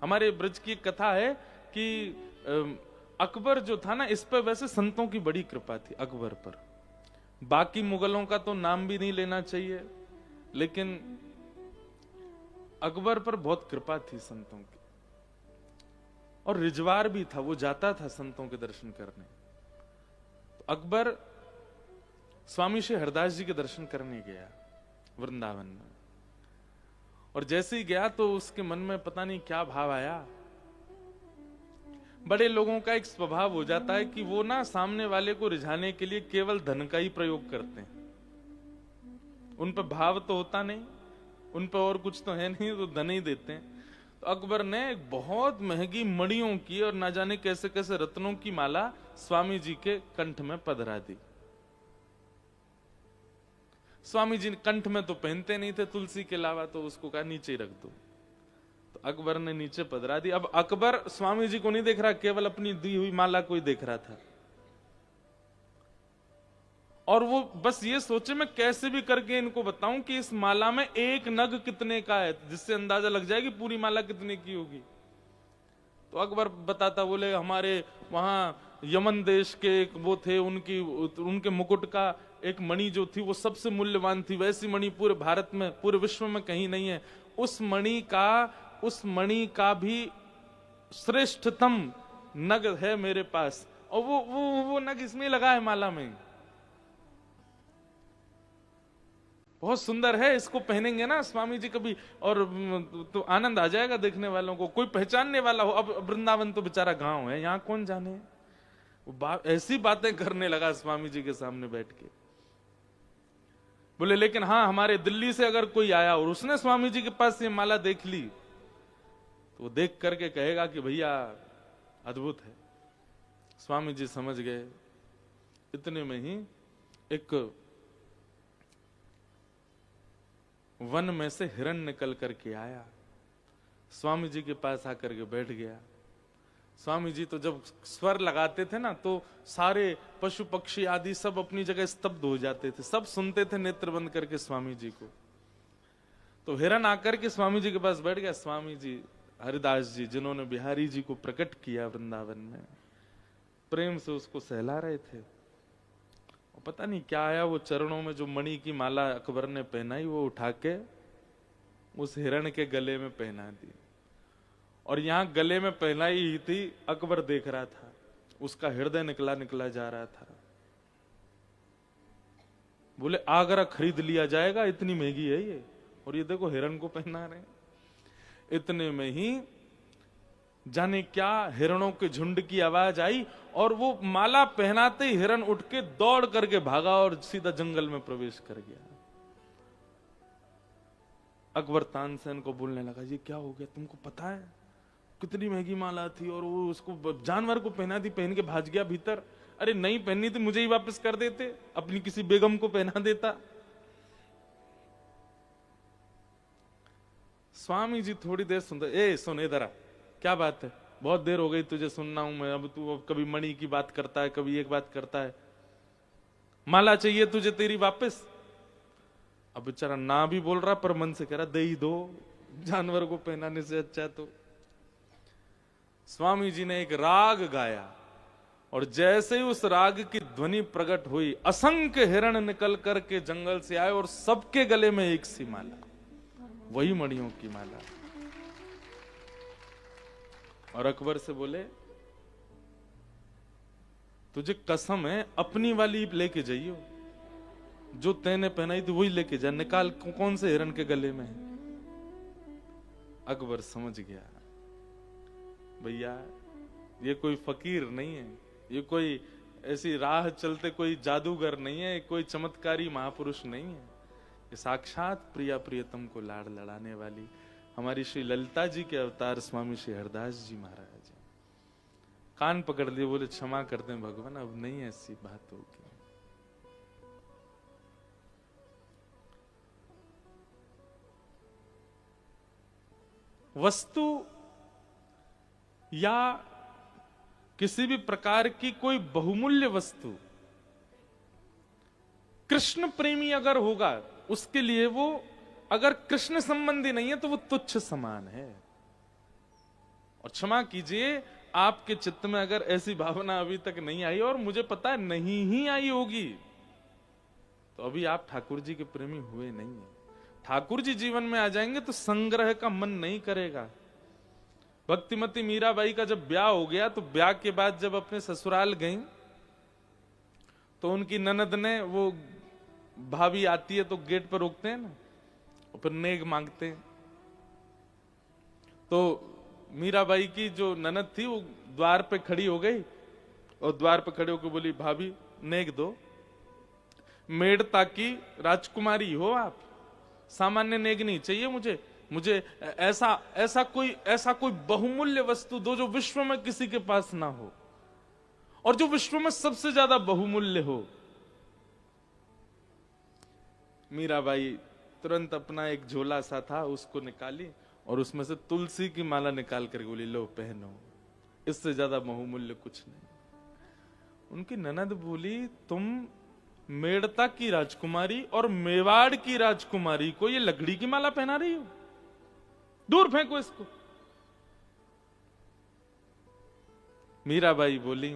हमारे ब्रज की एक कथा है कि अकबर जो था ना, इस पर वैसे संतों की बड़ी कृपा थी अकबर पर। बाकी मुगलों का तो नाम भी नहीं लेना चाहिए, लेकिन अकबर पर बहुत कृपा थी संतों की। और रिजवार भी था, वो जाता था संतों के दर्शन करने। तो अकबर स्वामी श्री हरदास जी के दर्शन करने गया वृंदावन में, और जैसे ही गया तो उसके मन में पता नहीं क्या भाव आया। बड़े लोगों का एक स्वभाव हो जाता है कि वो ना सामने वाले को रिझाने के लिए केवल धन का ही प्रयोग करते हैं। उन पर भाव तो होता नहीं, उन पर और कुछ तो है नहीं, तो धन ही देते हैं। तो अकबर ने एक बहुत महंगी मणियों की और ना जाने कैसे कैसे रत्नों की माला स्वामी जी के कंठ में पधरा दी। स्वामी जी कंठ में तो पहनते नहीं थे तुलसी के अलावा, तो उसको कहा नीचे रख दो। तो अकबर ने नीचे पधरा दी। अब अकबर स्वामी जी को नहीं देख रहा, केवल अपनी दी हुई माला को ही देख रहा था। और वो बस ये सोचे मैं कैसे भी करके इनको बताऊं कि इस माला में एक नग कितने का है, जिससे अंदाजा लग जाए कि पूरी माला कितने की होगी। तो अकबर बताता, बोले हमारे वहां यमन देश के एक वो थे, उनके मुकुट का एक मणि जो थी वो सबसे मूल्यवान थी। वैसी मणि पूरे भारत में, पूरे विश्व में कहीं नहीं है। उस मणि का भी श्रेष्ठतम नग है मेरे पास, और वो नग इसमें लगा है माला में। बहुत सुंदर है, इसको पहनेंगे ना स्वामी जी कभी, और तो आनंद आ जाएगा देखने वालों को, कोई पहचानने वाला हो। अब वृंदावन तो बेचारा गांव है, यहाँ कौन जाने। ऐसी बातें करने लगा स्वामी जी के सामने बैठ के। बोले लेकिन हाँ, हमारे दिल्ली से अगर कोई आया और उसने स्वामी जी के पास ये माला देख ली, तो वो देख करके कहेगा कि भैया अद्भुत है। स्वामी जी समझ गए। इतने में ही एक वन में से हिरण निकल करके आया, स्वामी जी के पास आकर के बैठ गया। स्वामी जी तो जब स्वर लगाते थे ना, तो सारे पशु पक्षी आदि सब अपनी जगह स्तब्ध हो जाते थे, सब सुनते थे नेत्र बंद करके स्वामी जी को। तो हिरण आकर के स्वामी जी के पास बैठ गया। स्वामी जी हरिदास जी, जिन्होंने बिहारी जी को प्रकट किया वृंदावन में, प्रेम से उसको सहला रहे थे। और पता नहीं क्या आया, वो चरणों में जो मणि की माला अकबर ने पहनाई, वो उठा के उस हिरण के गले में पहना दी। और यहां गले में पहनाई ही थी, अकबर देख रहा था, उसका हृदय निकला निकला जा रहा था। बोले आगरा खरीद लिया जाएगा, इतनी महंगी है ये, और ये देखो हिरण को पहना रहे। इतने में ही जाने क्या हिरणों के झुंड की आवाज आई, और वो माला पहनाते ही हिरण उठ के दौड़ करके भागा और सीधा जंगल में प्रवेश कर गया। अकबर तानसेन को बोलने लगा, ये क्या हो गया, तुमको पता है कितनी महंगी माला थी, और वो उसको जानवर को पहना दी, पहन के भाग गया भीतर। अरे नहीं पहननी थी मुझे ही वापस कर देते, अपनी किसी बेगम को पहना देता। स्वामी जी थोड़ी देर सुनते, ए सुन इधर आ, क्या बात है, बहुत देर हो गई तुझे सुनना हूं मैं। अब तू कभी मणि की बात करता है, कभी एक बात करता है। माला चाहिए तुझे तेरी वापस। अब बेचारा ना भी बोल रहा, पर मन से कह रहा दे ही दो, जानवर को पहनाने से अच्छा। तो स्वामी जी ने एक राग गाया, और जैसे ही उस राग की ध्वनि प्रकट हुई, असंख्य हिरण निकल करके जंगल से आए, और सबके गले में एक सी माला, वही मणियों की माला। और अकबर से बोले, तुझे कसम है अपनी वाली लेके जाइयो, जो तैने पहनाई थी वही लेके जा, निकाल कौन से हिरण के गले में है। अकबर समझ गया, भैया ये कोई फकीर नहीं है, ये कोई ऐसी राह चलते कोई जादूगर नहीं है, कोई चमत्कारी महापुरुष नहीं है, ये साक्षात प्रिया प्रियतम को लाड़ लड़ाने वाली हमारी श्री ललिता जी के अवतार स्वामी श्री हरदास जी महाराज। कान पकड़ लिए, बोले क्षमा कर दें भगवान, अब नहीं ऐसी बात होगी। वस्तु या किसी भी प्रकार की कोई बहुमूल्य वस्तु, कृष्ण प्रेमी अगर होगा, उसके लिए वो अगर कृष्ण संबंधी नहीं है तो वो तुच्छ समान है। और क्षमा कीजिए, आपके चित्त में अगर ऐसी भावना अभी तक नहीं आई, और मुझे पता है नहीं ही आई होगी, तो अभी आप ठाकुर जी के प्रेमी हुए नहीं है। ठाकुर जी जीवन में आ जाएंगे तो संग्रह का मन नहीं करेगा। भक्तिमती मीराबाई का जब ब्याह हो गया, तो ब्याह के बाद जब अपने ससुराल गई, तो उनकी ननद ने, वो भाभी आती है तो गेट पर रोकते हैं ना, और फिर नेग मांगते हैं। तो मीराबाई की जो ननद थी वो द्वार पे खड़ी हो गई, और द्वार पे खड़े होकर बोली, भाभी नेग दो। मेड़ता की राजकुमारी हो आप, सामान्य नेग नहीं चाहिए मुझे ऐसा कोई बहुमूल्य वस्तु दो जो विश्व में किसी के पास ना हो, और जो विश्व में सबसे ज्यादा बहुमूल्य हो। मीराबाई तुरंत अपना एक झोला सा था उसको निकाली, और उसमें से तुलसी की माला निकाल कर बोली, लो पहनो, इससे ज्यादा बहुमूल्य कुछ नहीं। उनकी ननद बोली, तुम मेड़ता की राजकुमारी और मेवाड़ की राजकुमारी को ये लकड़ी की माला पहना रही हो, दूर फेंको इसको। मीराबाई बोली,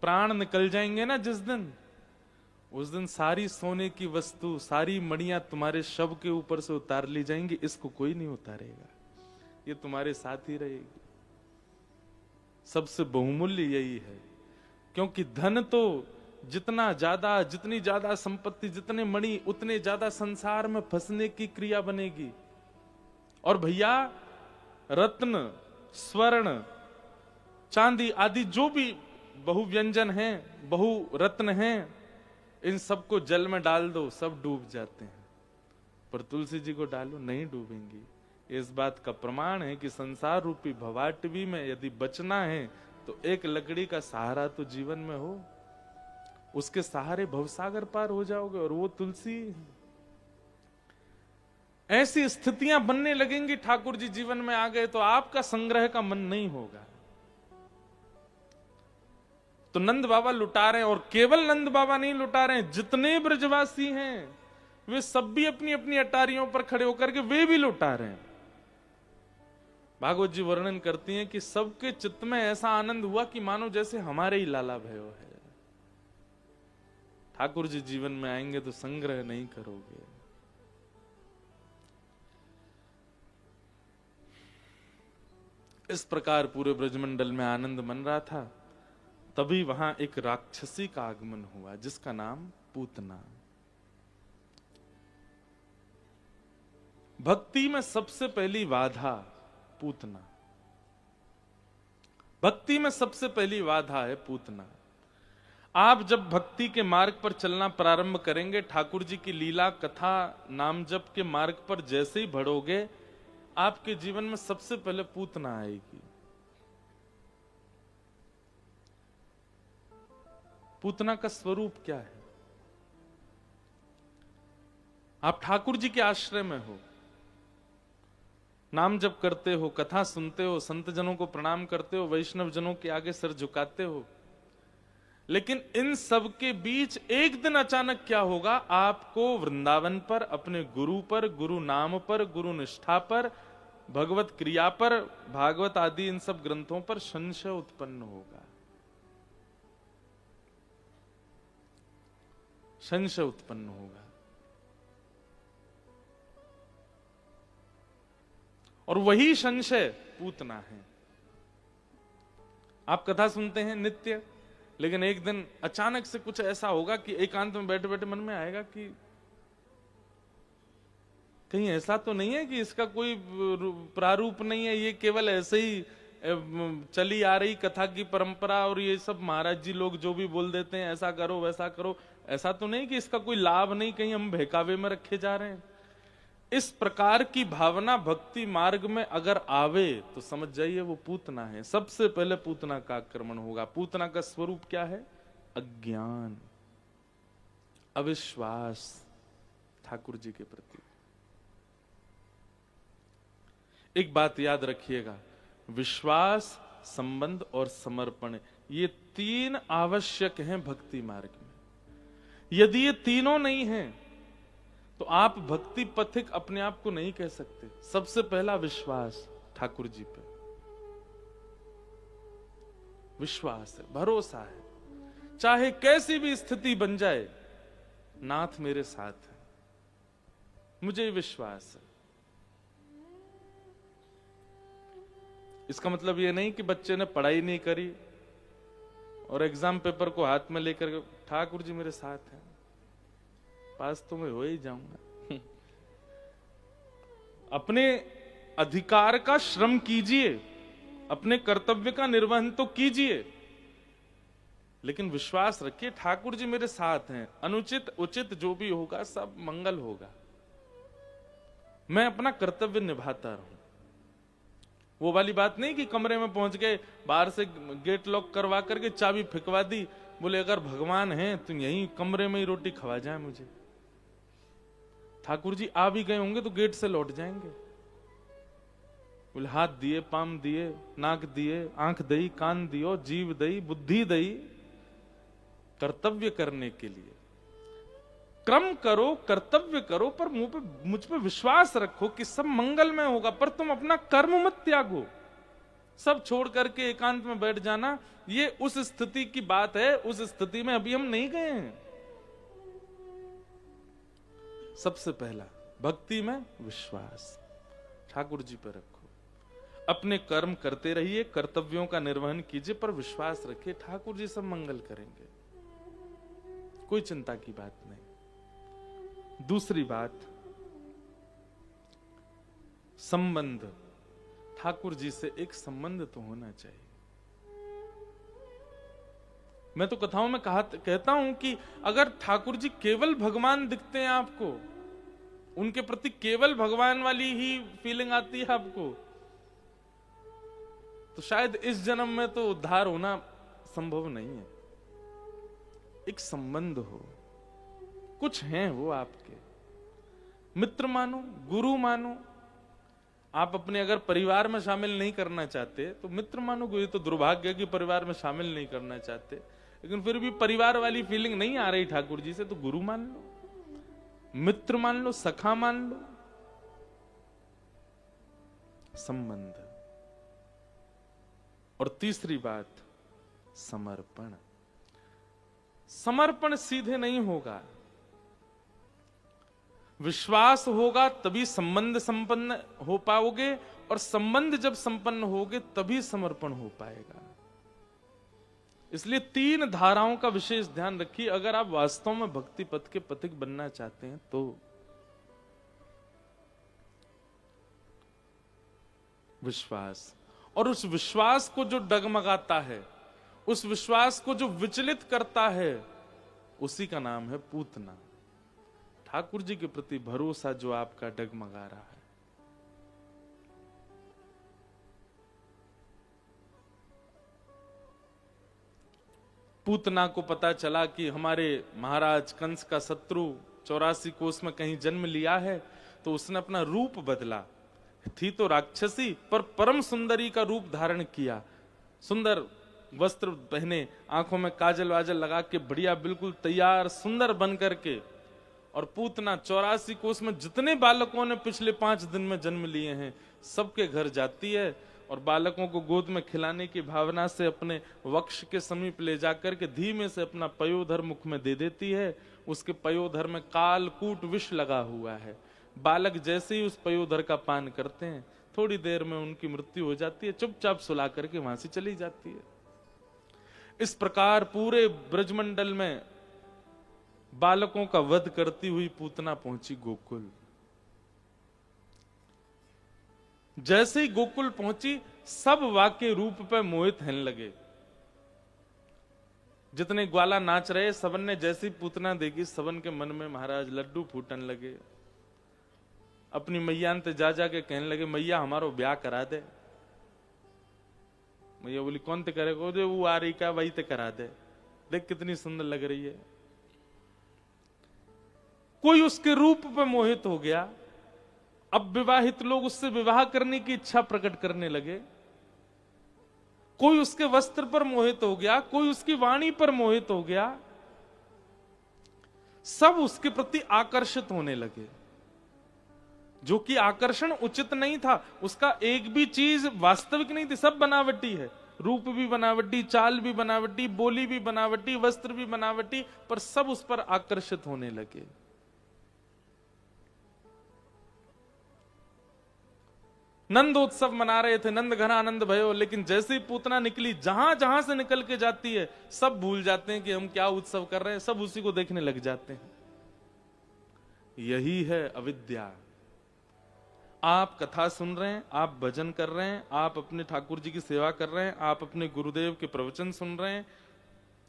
प्राण निकल जाएंगे ना जिस दिन, उस दिन सारी सोने की वस्तु, सारी मणियां तुम्हारे शव के ऊपर से उतार ली जाएंगी, इसको कोई नहीं उतारेगा, ये तुम्हारे साथ ही रहेगी। सबसे बहुमूल्य यही है, क्योंकि धन तो जितनी ज्यादा संपत्ति, जितने मणि, उतने ज्यादा संसार में फंसने की क्रिया बनेगी। और भैया, रत्न, स्वर्ण, चांदी आदि जो भी बहुव्यंजन हैं, बहु रत्न हैं, इन सबको जल में डाल दो, सब डूब जाते हैं, पर तुलसी जी को डालो, नहीं डूबेंगी। इस बात का प्रमाण है कि संसार रूपी भवाटवी में यदि बचना है तो एक लकड़ी का सहारा तो जीवन में हो, उसके सहारे भवसागर पार हो जाओगे, और वो तुलसी। ऐसी स्थितियां बनने लगेंगी, ठाकुर जी जीवन में आ गए तो आपका संग्रह का मन नहीं होगा। तो नंद बाबा लुटा रहे हैं, और केवल नंद बाबा नहीं लुटा रहे हैं, जितने ब्रजवासी हैं वे सब भी अपनी अपनी अटारियों पर खड़े होकर के वे भी लुटा रहे हैं। भागवत जी वर्णन करती हैं कि सबके चित्त में ऐसा आनंद हुआ कि मानो जैसे हमारे ही लाला भयो है। ठाकुर जी जीवन में आएंगे तो संग्रह नहीं करोगे। इस प्रकार पूरे ब्रजमंडल में आनंद मन रहा था, तभी वहां एक राक्षसी का आगमन हुआ जिसका नाम पूतना। भक्ति में सबसे पहली बाधा पूतना, भक्ति में सबसे पहली बाधा है पूतना। आप जब भक्ति के मार्ग पर चलना प्रारंभ करेंगे, ठाकुर जी की लीला कथा नाम जप के मार्ग पर जैसे ही बढ़ोगे, आपके जीवन में सबसे पहले पूतना आएगी। पूतना का स्वरूप क्या है? आप ठाकुर जी के आश्रय में हो, नाम जप करते हो, कथा सुनते हो, संत जनों को प्रणाम करते हो, वैष्णव जनों के आगे सिर झुकाते हो, लेकिन इन सब के बीच एक दिन अचानक क्या होगा? आपको वृंदावन पर, अपने गुरु पर, गुरु नाम पर, गुरु निष्ठा पर, भगवत क्रिया पर, भागवत आदि इन सब ग्रंथों पर संशय उत्पन्न होगा। संशय उत्पन्न होगा। और वही संशय पूतना है। आप कथा सुनते हैं नित्य, लेकिन एक दिन अचानक से कुछ ऐसा होगा कि एकांत में बैठे बैठे मन में आएगा कि कहीं ऐसा तो नहीं है कि इसका कोई प्रारूप नहीं है, ये केवल ऐसे ही चली आ रही कथा की परंपरा, और ये सब महाराज जी लोग जो भी बोल देते हैं ऐसा करो वैसा करो, ऐसा तो नहीं कि इसका कोई लाभ नहीं, कहीं हम बहकावे में रखे जा रहे हैं। इस प्रकार की भावना भक्ति मार्ग में अगर आवे तो समझ जाइए वो पूतना है। सबसे पहले पूतना का आक्रमण होगा। पूतना का स्वरूप क्या है? अज्ञान, अविश्वास ठाकुर जी के प्रति। एक बात याद रखिएगा, विश्वास, संबंध और समर्पण, ये तीन आवश्यक हैं भक्ति मार्ग में। यदि ये तीनों नहीं हैं तो आप भक्ति पथिक अपने आप को नहीं कह सकते। सबसे पहला विश्वास ठाकुर जी पे, विश्वास है, भरोसा है। चाहे कैसी भी स्थिति बन जाए, नाथ मेरे साथ है, मुझे विश्वास है। इसका मतलब यह नहीं कि बच्चे ने पढ़ाई नहीं करी और एग्जाम पेपर को हाथ में लेकर ठाकुर जी मेरे साथ हैं, पास तो मैं हो ही जाऊंगा। अपने अधिकार का श्रम कीजिए, अपने कर्तव्य का निर्वहन तो कीजिए, लेकिन विश्वास रखिए ठाकुर जी मेरे साथ हैं। अनुचित उचित जो भी होगा सब मंगल होगा, मैं अपना कर्तव्य निभाता रहूं। वो वाली बात नहीं कि कमरे में पहुंच गए, बाहर से गेट लॉक करवा करके चाबी फेंकवा दी, बोले अगर भगवान हैं तो यहीं कमरे में ही रोटी खवा जाए मुझे। ठाकुर जी आ भी गए होंगे तो गेट से लौट जाएंगे। बोले हाथ दिए, पाम दिए, नाक दिए, आंख दई, कान दियो, जीव दई, बुद्धि दई, कर्तव्य करने के लिए। कर्म करो, कर्तव्य करो, पर मुझ पे विश्वास रखो कि सब मंगल में होगा, पर तुम अपना कर्म मत त्यागो। सब छोड़ करके एकांत में बैठ जाना, ये उस स्थिति की बात है, उस स्थिति में अभी हम नहीं गए हैं। सबसे पहला भक्ति में विश्वास ठाकुर जी पर रखो। अपने कर्म करते रहिए, कर्तव्यों का निर्वहन कीजिए, पर विश्वास रखिए ठाकुर जी सब मंगल करेंगे, कोई चिंता की बात नहीं। दूसरी बात, संबंध। ठाकुर जी से एक संबंध तो होना चाहिए। मैं तो कथाओं में कहता हूं कि अगर ठाकुर जी केवल भगवान दिखते हैं आपको, उनके प्रति केवल भगवान वाली ही फीलिंग आती है आपको, तो शायद इस जन्म में तो उद्धार होना संभव नहीं है। एक संबंध हो, कुछ हैं वो आपके, मित्र मानो, गुरु मानो। आप अपने अगर परिवार में शामिल नहीं करना चाहते तो मित्र मानो। ये तो दुर्भाग्य कि परिवार में शामिल नहीं करना चाहते, लेकिन फिर भी परिवार वाली फीलिंग नहीं आ रही ठाकुर जी से, तो गुरु मान लो, मित्र मान लो, सखा मान लो। संबंध। और तीसरी बात, समर्पण। समर्पण सीधे नहीं होगा, विश्वास होगा तभी संबंध संपन्न हो पाओगे, और संबंध जब संपन्न होगे तभी समर्पण हो पाएगा। इसलिए 3 धाराओं का विशेष ध्यान रखिए अगर आप वास्तव में भक्ति पथ के पथिक बनना चाहते हैं तो। विश्वास, और उस विश्वास को जो डगमगाता है, उस विश्वास को जो विचलित करता है, उसी का नाम है पूतना। ठाकुर जी के प्रति भरोसा जो आपका डगमगा रहा है। पूतना को पता चला कि हमारे महाराज कंस का शत्रु 84 कोस में कहीं जन्म लिया है, तो उसने अपना रूप बदला। थी तो राक्षसी, पर परम सुंदरी का रूप धारण किया। सुंदर वस्त्र पहने, आंखों में काजल वाजल लगा के बढ़िया बिल्कुल तैयार सुंदर बन करके, और पूतना 84 कोस में जितने बालकों ने पिछले 5 दिन में जन्म लिए हैं सबके घर जाती है, और बालकों को गोद में खिलाने की भावना से अपने वक्ष के समीप ले जाकर के धीमे से अपना पयोधर मुख में दे देती है। उसके पयोधर में कालकूट विष लगा हुआ है। बालक जैसे ही उस पयोधर का पान करते हैं, थोड़ी देर में उनकी मृत्यु हो जाती है, चुपचाप सुला करके वहां से चली जाती है। इस प्रकार पूरे ब्रजमंडल में बालकों का वध करती हुई पूतना पहुंची गोकुल। जैसे ही गोकुल पहुंची, सब वाक्य रूप पे मोहित होने लगे। जितने ग्वाला नाच रहे, सबन ने जैसी पूतना देखी, सबन के मन में महाराज लड्डू फूटन लगे। अपनी मैया ने जा जाके कहने लगे, मैया हमारो ब्याह करा दे। मैया बोली, कौन ते करेगा? जो वो आ रही का वही ते करा दे, देख कितनी सुंदर लग रही है। कोई उसके रूप पर मोहित हो गया। अब विवाहित लोग उससे विवाह करने की इच्छा प्रकट करने लगे। कोई उसके वस्त्र पर मोहित हो गया, कोई उसकी वाणी पर मोहित हो गया। सब उसके प्रति आकर्षित होने लगे, जो कि आकर्षण उचित नहीं था। उसका एक भी चीज वास्तविक नहीं थी, सब बनावटी है। रूप भी बनावटी, चाल भी बनावटी, बोली भी बनावटी, वस्त्र भी बनावटी, पर सब उस पर आकर्षित होने लगे। नंदोत्सव मना रहे थे, नंद घन आनंद भयो, लेकिन जैसे ही पूतना निकली, जहां जहां से निकल के जाती है, सब भूल जाते हैं कि हम क्या उत्सव कर रहे हैं, सब उसी को देखने लग जाते हैं। यही है अविद्या। आप कथा सुन रहे हैं, आप भजन कर रहे हैं, आप अपने ठाकुर जी की सेवा कर रहे हैं, आप अपने गुरुदेव के प्रवचन सुन रहे हैं,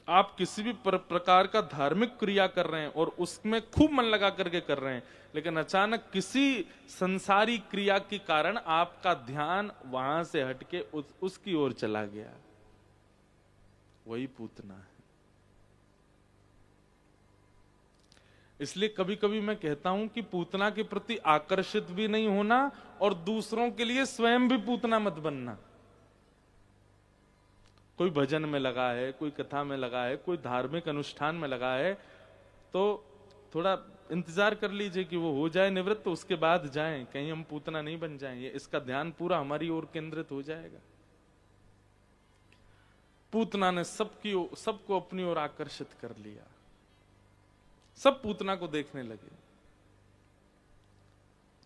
आप किसी भी प्रकार का धार्मिक क्रिया कर रहे हैं और उसमें खूब मन लगा करके कर रहे हैं, लेकिन अचानक किसी संसारी क्रिया के कारण आपका ध्यान वहां से हटके उसकी ओर चला गया, वही पूतना है। इसलिए कभी कभी मैं कहता हूं कि पूतना के प्रति आकर्षित भी नहीं होना और दूसरों के लिए स्वयं भी पूतना मत बनना। कोई भजन में लगा है, कोई कथा में लगा है, कोई धार्मिक अनुष्ठान में लगा है, तो थोड़ा इंतजार कर लीजिए कि वो हो जाए निवृत्त, तो उसके बाद जाएं, कहीं हम पूतना नहीं बन जाएं। इसका ध्यान पूरा हमारी ओर केंद्रित हो जाएगा। पूतना ने सबको अपनी ओर आकर्षित कर लिया, सब पूतना को देखने लगे।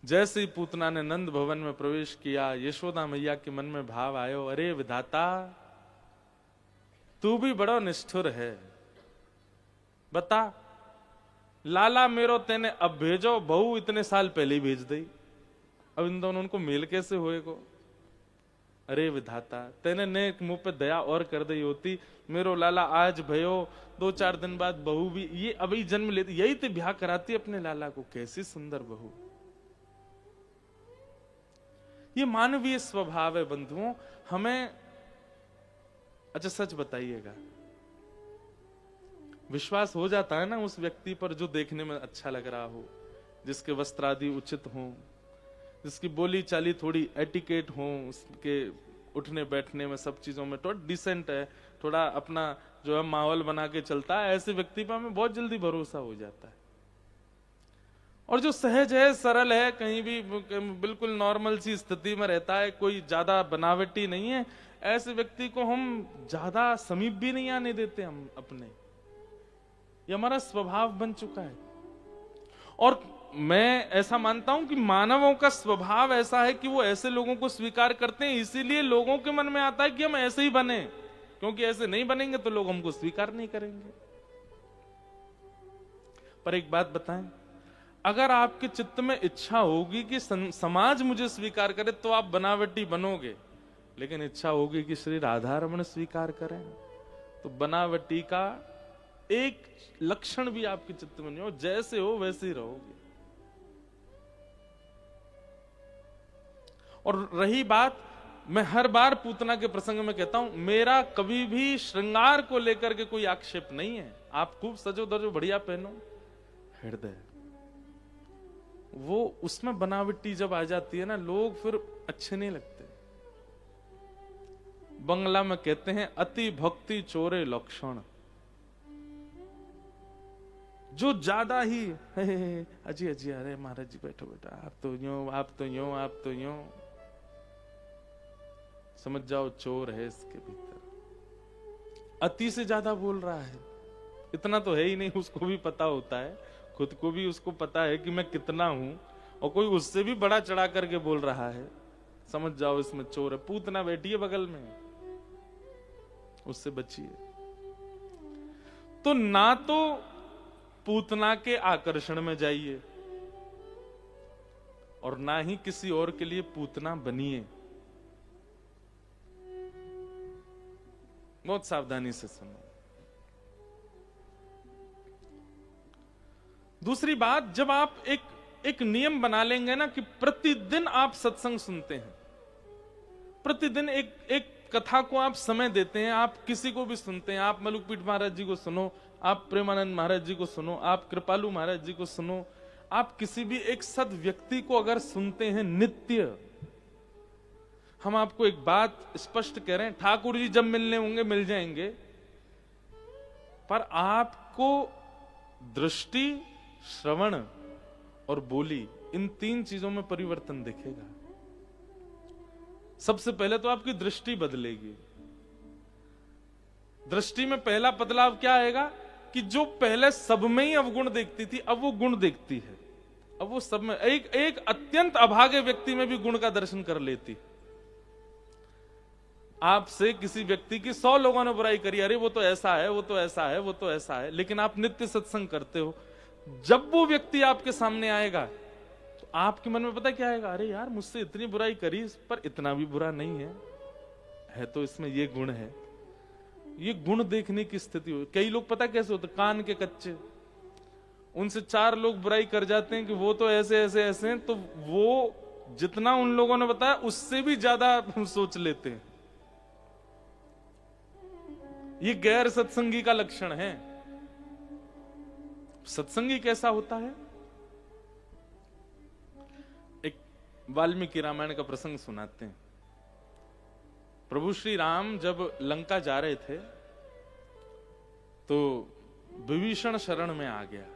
जैसे ही पूतना ने नंद भवन में प्रवेश किया, यशोदा मैया के मन में भाव आयो, अरे विधाता, तू भी बड़ा निष्ठुर है। बता, लाला मेरो तेने अब भेजो, बहू इतने साल पहले ही भेज दी, अब इन दोनों को मेल कैसे होएगो। अरे विधाता, तेने ने मुंह पे दया और कर दी होती, मेरो लाला आज भयो, 2-4 दिन बाद बहू भी ये अभी जन्म लेती, यही तो ब्याह कराती अपने लाला को। कैसी सुंदर बहू। ये मानवीय स्वभाव है बंधुओं। हमें अच्छा सच बताइएगा, विश्वास हो जाता है ना उस व्यक्ति पर जो देखने में अच्छा लग रहा हो, जिसके वस्त्र आदि उचित हो, जिसकी बोली चाली थोड़ी एटिकेट हो, उसके उठने बैठने में सब चीजों में थोड़ा डिसेंट है, थोड़ा अपना जो है माहौल बना के चलता है, ऐसे व्यक्ति पर हमें बहुत जल्दी भरोसा हो जाता है। और जो सहज है, सरल है, कहीं भी बिल्कुल नॉर्मल सी स्थिति में रहता है, कोई ज्यादा बनावटी नहीं है, ऐसे व्यक्ति को हम ज्यादा समीप भी नहीं आने देते हम अपने। ये हमारा स्वभाव बन चुका है। और मैं ऐसा मानता हूं कि मानवों का स्वभाव ऐसा है कि वो ऐसे लोगों को स्वीकार करते हैं, इसीलिए लोगों के मन में आता है कि हम ऐसे ही बने, क्योंकि ऐसे नहीं बनेंगे तो लोग हमको स्वीकार नहीं करेंगे। पर एक बात बताएं, अगर आपके चित्त में इच्छा होगी कि समाज मुझे स्वीकार करे तो आप बनावटी बनोगे, लेकिन इच्छा होगी कि श्री राधा रमण स्वीकार करें तो बनावटी का एक लक्षण भी आपके चित्त में नहीं हो, जैसे हो वैसे ही रहोगे। और रही बात, मैं हर बार पूतना के प्रसंग में कहता हूं, मेरा कभी भी श्रृंगार को लेकर के कोई आक्षेप नहीं है। आप खूब सजो धजो बढ़िया पहनो, हृदय वो उसमें बनावटी जब आ जाती है ना, लोग फिर अच्छे नहीं लगते। बंगला में कहते हैं अति भक्ति चोरे लक्षण। जो ज्यादा ही अजी अजी, अरे महाराज जी बैठो बेटा, आप तो यूं, आप तो यूं, आप तो यूं, समझ जाओ चोर है इसके भीतर। अति से ज्यादा बोल रहा है, इतना तो है ही नहीं, उसको भी पता होता है, खुद को भी उसको पता है कि मैं कितना हूं, और कोई उससे भी बड़ा चढ़ा करके बोल रहा है, समझ जाओ इसमें चोर है। पूतना बैठी है बगल में, उससे बचिए। तो ना तो पूतना के आकर्षण में जाइए और ना ही किसी और के लिए पूतना बनिए। बहुत सावधानी से सुनो। दूसरी बात, जब आप एक नियम बना लेंगे ना कि प्रतिदिन आप सत्संग सुनते हैं, प्रतिदिन एक कथा को आप समय देते हैं, आप किसी को भी सुनते हैं, आप मलुकपीठ महाराज जी को सुनो, आप प्रेमानंद महाराज जी को सुनो, आप कृपालु महाराज जी को सुनो, आप किसी भी एक सद व्यक्ति को अगर सुनते हैं नित्य, हम आपको एक बात स्पष्ट कह रहे हैं, ठाकुर जी जब मिलने होंगे मिल जाएंगे, पर आपको दृष्टि, श्रवण और बोली, इन 3 चीजों में परिवर्तन दिखेगा। सबसे पहले तो आपकी दृष्टि बदलेगी। दृष्टि में पहला बदलाव क्या आएगा कि जो पहले सब में ही अवगुण देखती थी, अब वो गुण देखती है। अब वो सब में एक अत्यंत अभागे व्यक्ति में भी गुण का दर्शन कर लेती। आपसे किसी व्यक्ति की 100 लोगों ने बुराई करी, अरे वो तो ऐसा है, वो तो ऐसा है, वो तो ऐसा है, लेकिन आप नित्य सत्संग करते हो, जब वो व्यक्ति आपके सामने आएगा तो आपके मन में पता क्या आएगा, अरे यार मुझसे इतनी बुराई करी पर इतना भी बुरा नहीं है तो इसमें ये गुण है। ये गुण देखने की स्थिति हो। कई लोग पता कैसे होते, कान के कच्चे, उनसे 4 लोग बुराई कर जाते हैं कि वो तो ऐसे ऐसे ऐसे हैं, तो वो जितना उन लोगों ने बताया उससे भी ज्यादा सोच लेते हैं। ये गैर सत्संगी का लक्षण है। सत्संगी कैसा होता है? एक वाल्मीकि रामायण का प्रसंग सुनाते हैं। प्रभु श्री राम जब लंका जा रहे थे तो विभीषण शरण में आ गया,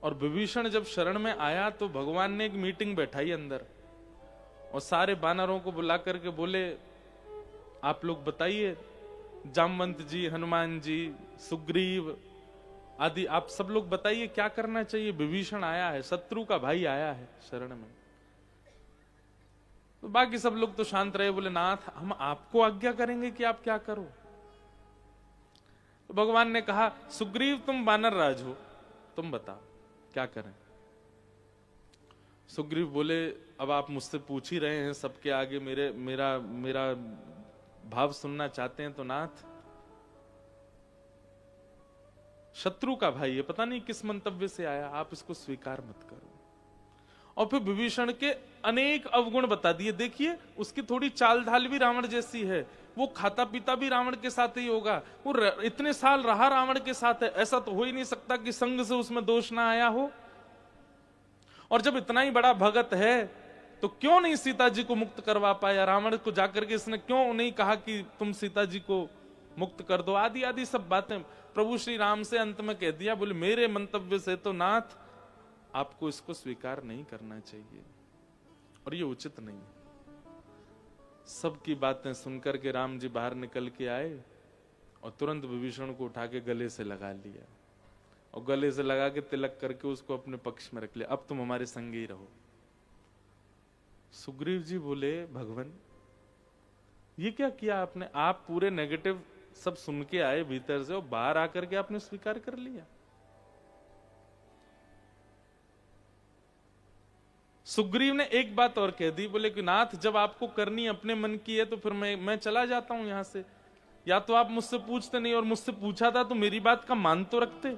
और विभीषण जब शरण में आया तो भगवान ने एक मीटिंग बैठाई अंदर, और सारे वानरों को बुला करके बोले, आप लोग बताइए, जामवंत जी, हनुमान जी, सुग्रीव आदि, आप सब लोग बताइए क्या करना चाहिए। विभीषण आया है, शत्रु का भाई आया है शरण में। तो बाकी सब लोग तो शांत रहे, बोले नाथ हम आपको आज्ञा करेंगे कि आप क्या करो। तो भगवान ने कहा, सुग्रीव तुम वानर राज हो, तुम बताओ क्या करें। सुग्रीव बोले, अब आप मुझसे पूछ ही रहे हैं सबके आगे, मेरा भाव सुनना चाहते हैं, तो नाथ शत्रु का भाई है, पता नहीं किस मंतव्य से आया, आप इसको स्वीकार मत करो। और फिर विभीषण के अनेक अवगुण बता दिए। देखिए उसकी थोड़ी चाल ढाल भी रावण जैसी है, वो खाता पीता भी रावण के साथ ही होगा, वो इतने साल रहा रावण के साथ है, ऐसा तो हो ही नहीं सकता कि संग से उसमें दोष ना आया हो। और जब इतना ही बड़ा भगत है तो क्यों नहीं सीता जी को मुक्त करवा पाया? रावण को जाकर के इसने क्यों नहीं कहा कि तुम सीता जी को मुक्त कर दो? आदि आदि सब बातें प्रभु श्री राम से अंत में कह दिया। बोले मेरे मंतव्य से तो नाथ आपको इसको स्वीकार नहीं करना चाहिए, और ये उचित नहीं। सबकी बातें सुनकर के राम जी बाहर निकल के आए और तुरंत विभीषण को उठा के गले से लगा लिया, और गले से लगा के तिलक करके उसको अपने पक्ष में रख लिया, अब तुम हमारे संग ही रहो। सुग्रीव जी बोले, भगवान ये क्या किया आपने? आप पूरे नेगेटिव सब सुन के आए भीतर से, और बाहर आकर के आपने स्वीकार कर लिया। सुग्रीव ने एक बात और कह दी, बोले कि नाथ जब आपको करनी अपने मन की है तो फिर मैं चला जाता हूं यहां से। या तो आप मुझसे पूछते नहीं, और मुझसे पूछा था तो मेरी बात का मान तो रखते।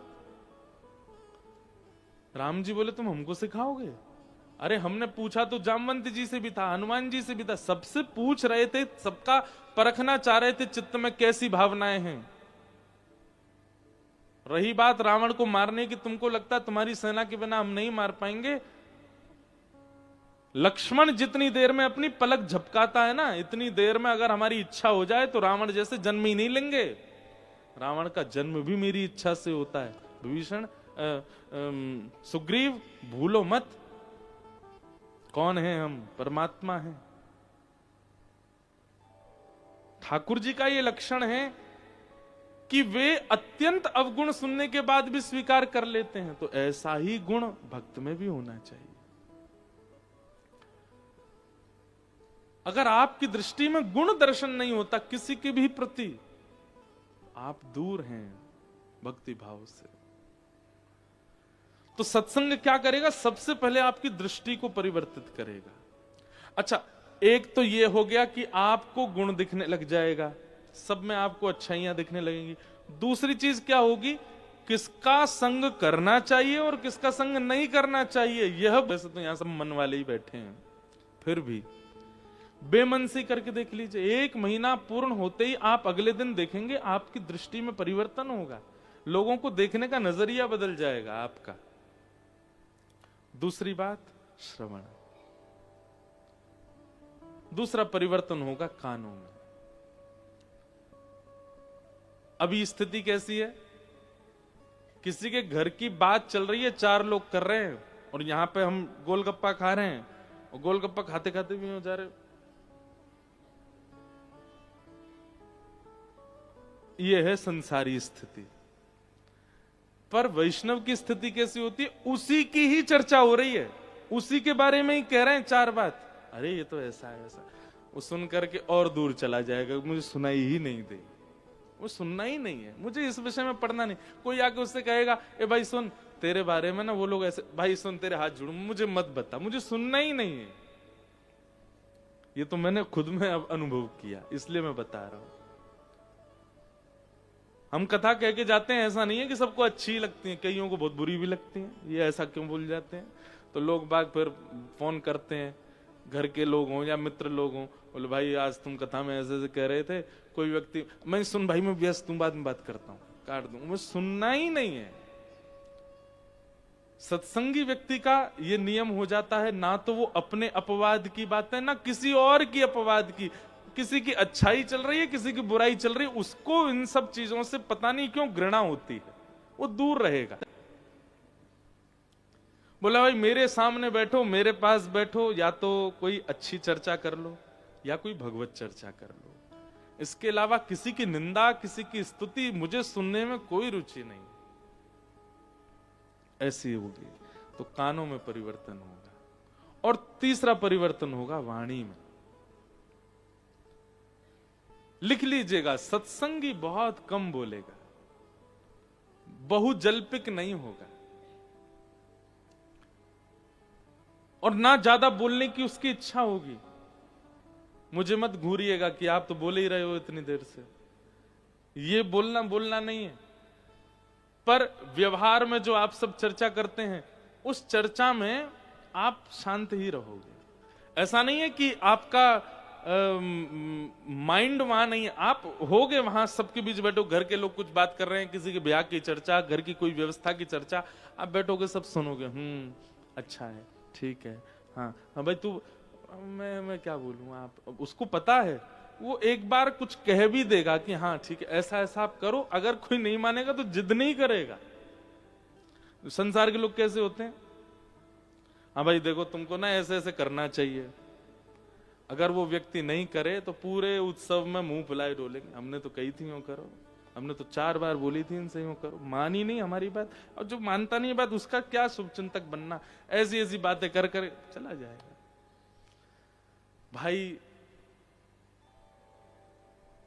राम जी बोले, तुम हमको सिखाओगे? अरे हमने पूछा तो जामवंत जी से भी था, हनुमान जी से भी था, सबसे पूछ रहे थे, सबका परखना चाह रहे थे चित्त में कैसी भावनाएं हैं। रही बात रावण को मारने की, तुमको लगता है तुम्हारी सेना के बिना हम नहीं मार पाएंगे? लक्ष्मण जितनी देर में अपनी पलक झपकाता है ना, इतनी देर में अगर हमारी इच्छा हो जाए तो रावण जैसे जन्म ही नहीं लेंगे। रावण का जन्म भी मेरी इच्छा से होता है। विभीषण सुग्रीव भूलो मत, कौन है हम? परमात्मा है। ठाकुर जी का ये लक्षण है कि वे अत्यंत अवगुण सुनने के बाद भी स्वीकार कर लेते हैं। तो ऐसा ही गुण भक्त में भी होना चाहिए। अगर आपकी दृष्टि में गुण दर्शन नहीं होता किसी के भी प्रति, आप दूर हैं भक्ति भाव से। तो सत्संग क्या करेगा? सबसे पहले आपकी दृष्टि को परिवर्तित करेगा। अच्छा, एक तो ये हो गया कि आपको गुण दिखने लग जाएगा, सब में आपको अच्छाइयां दिखने लगेंगी। दूसरी चीज क्या होगी? किसका संग करना चाहिए और किसका संग नहीं करना चाहिए, यह वैसे तो यहां सब मन वाले ही बैठे हैं, फिर भी बेमनसी करके देख लीजिए। 1 महीना पूर्ण होते ही आप अगले दिन देखेंगे आपकी दृष्टि में परिवर्तन होगा, लोगों को देखने का नजरिया बदल जाएगा आपका। दूसरी बात, श्रवण। दूसरा परिवर्तन होगा कानों में। अभी स्थिति कैसी है? किसी के घर की बात चल रही है, 4 लोग कर रहे हैं, और यहां पे हम गोलगप्पा खा रहे हैं, और गोलगप्पा खाते खाते भी हो जा रहे। ये है संसारी स्थिति। पर वैष्णव की स्थिति कैसी होती है? उसी की ही चर्चा हो रही है, उसी के बारे में ही कह रहे हैं चार बात। अरे ये तो ऐसा है ऐसा, वो सुन करके और दूर चला जाएगा, मुझे सुनाई ही नहीं दे, वो सुनना ही नहीं है, मुझे इस विषय में पढ़ना नहीं। कोई आके उससे कहेगा ए भाई सुन तेरे बारे में ना वो लोग ऐसे, भाई सुन तेरे हाथ जोड़ू, मुझे मत बता, मुझे सुनना ही नहीं है। ये तो मैंने खुद में अब अनुभव किया, इसलिए मैं बता रहा हूं। हम कथा कह के जाते हैं, ऐसा नहीं है कि सबको अच्छी लगती है, कईयों को बहुत बुरी भी लगती है। ये ऐसा क्यों बोल जाते हैं? तो लोग बाग फिर फोन करते हैं, घर के लोग हों या मित्र लोग हों, बोले भाई आज तुम कथा में ऐसे ऐसे कह रहे थे, कोई व्यक्ति, मैं सुन भाई मैं व्यस्त हूं, बाद में बात करता हूं, काट दूं, मुझे सुनना ही नहीं है। सत्संगी व्यक्ति का ये नियम हो जाता है, ना तो वो अपने अपवाद की बातें, ना किसी और की अपवाद की, किसी की अच्छाई चल रही है किसी की बुराई चल रही है, उसको इन सब चीजों से पता नहीं क्यों घृणा होती है, वो दूर रहेगा। बोला भाई मेरे सामने बैठो, मेरे पास बैठो, या तो कोई अच्छी चर्चा कर लो या कोई भगवत चर्चा कर लो, इसके अलावा किसी की निंदा किसी की स्तुति मुझे सुनने में कोई रुचि नहीं। ऐसी होगी तो कानों में परिवर्तन होगा, और तीसरा परिवर्तन होगा वाणी में। लिख लीजिएगा, सत्संगी बहुत कम बोलेगा, बहुजल्पिक नहीं होगा, और ना ज्यादा बोलने की उसकी इच्छा होगी। मुझे मत घूरिएगा कि आप तो बोले ही रहे हो इतनी देर से, ये बोलना नहीं है। पर व्यवहार में जो आप सब चर्चा करते हैं, उस चर्चा में आप शांत ही रहोगे। ऐसा नहीं है कि आपका माइंड वहां नहीं है, आप होगे वहां, सबके बीच बैठो, घर के लोग कुछ बात कर रहे हैं, किसी के ब्याह की चर्चा, घर की कोई व्यवस्था की चर्चा, आप बैठोगे सब सुनोगे, अच्छा है, ठीक है, हाँ हाँ भाई तू, मैं क्या बोलूं, आप उसको पता है, वो एक बार कुछ कह भी देगा कि हाँ ठीक है ऐसा ऐसा आप करो। अगर कोई नहीं मानेगा तो जिद नहीं करेगा। संसार के लोग कैसे होते हैं, हाँ भाई देखो तुमको ना ऐसे ऐसे करना चाहिए, अगर वो व्यक्ति नहीं करे तो पूरे उत्सव में मुंह फुलाए डोलेंगे, हमने तो कही थी यूं करो, हमने तो 4 बार बोली थी इनसे यूं करो, मानी नहीं हमारी बात, और जो मानता नहीं बात उसका क्या शुभचिंतक बनना, ऐसी ऐसी बातें कर कर चला जाएगा। भाई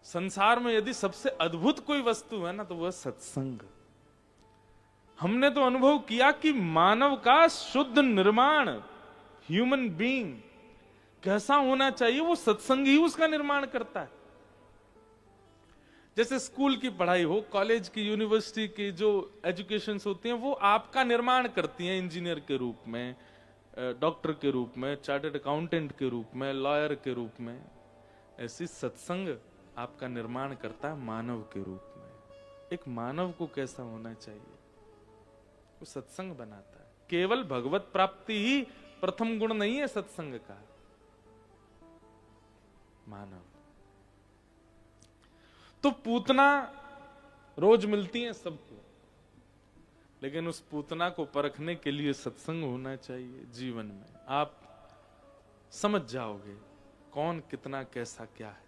संसार में यदि सबसे अद्भुत कोई वस्तु है ना तो वह सत्संग। हमने तो अनुभव किया कि मानव का शुद्ध निर्माण, ह्यूमन बीइंग कैसा होना चाहिए, वो सत्संग ही उसका निर्माण करता है। जैसे स्कूल की पढ़ाई हो, कॉलेज की, यूनिवर्सिटी की जो एजुकेशन होती हैं, वो आपका निर्माण करती हैं इंजीनियर के रूप में, डॉक्टर के रूप में, चार्टर्ड अकाउंटेंट के रूप में, लॉयर के रूप में। ऐसी सत्संग आपका निर्माण करता है मानव के रूप में। एक मानव को कैसा होना चाहिए वो सत्संग बनाता है। केवल भगवत प्राप्ति ही प्रथम गुण नहीं है सत्संग का। मानव तो पूतना रोज मिलती है सबको, लेकिन उस पूतना को परखने के लिए सत्संग होना चाहिए जीवन में। आप समझ जाओगे कौन कितना कैसा क्या है।